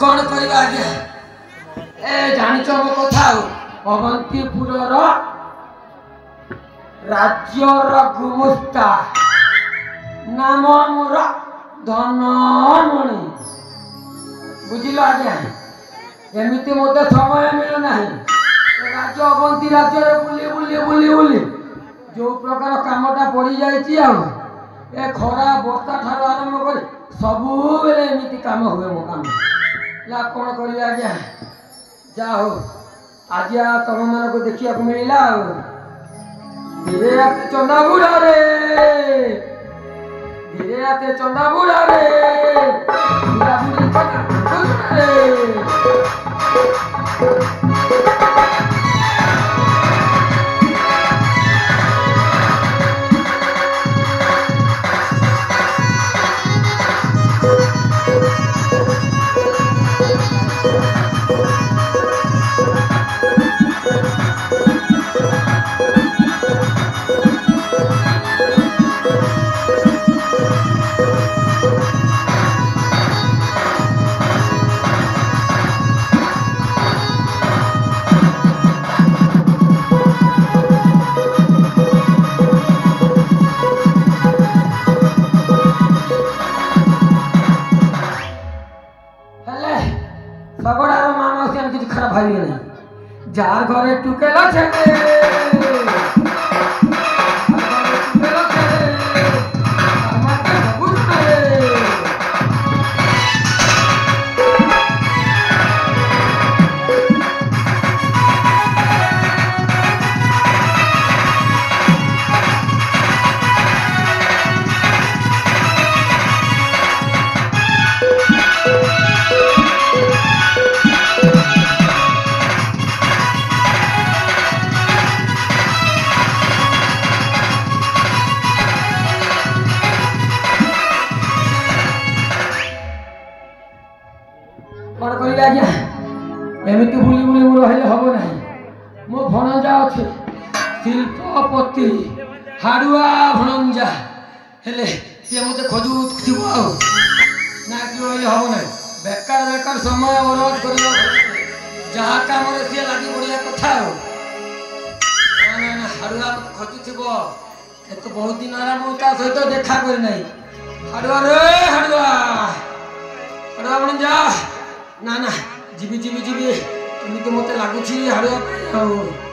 कौन करवा आज्ञा ए जानिच मो कथा अवंतीपुर राज्यर गुमुस्ता नाम मोर धनमणि बुझिल आज्ञा एमती मत समय मिलूना राज्य अवंती राज्य बुली बुली बुली बुली जो प्रकार कामटा पड़ जाए खरा बर्षा ठार आरंभ कर सबू बेले एमती काम हुए मो काम ला कौन कर आज्ञा जा हो आज तुम मान को देखा मिलला धीरे आते चंदा बुढ़ा रे धीरे आते चंदा बुढ़ा रे बुढ़ा बुढ़ी चंदा रे जार घरे टुकेला एमती बुली बुली मोर हेले हम ना मो भणजा अच्छे शिल्पपति हाड़ुआ भणजा हेले सी मत खोजु थी ना कि हम ना बेकार बेकार समय बर्बाद कर जहाँ कम सी लगी पड़ा कथा ना ना हाड़ुआ मत खोजुव तो बहुत दिन है मुझे सहित देखा करना हाड़ुआ रे हाड़ुआ हाड़ुआ भणजा ना ना जीवी जीवी जीवी एमती मत लगुच हाड़ुआ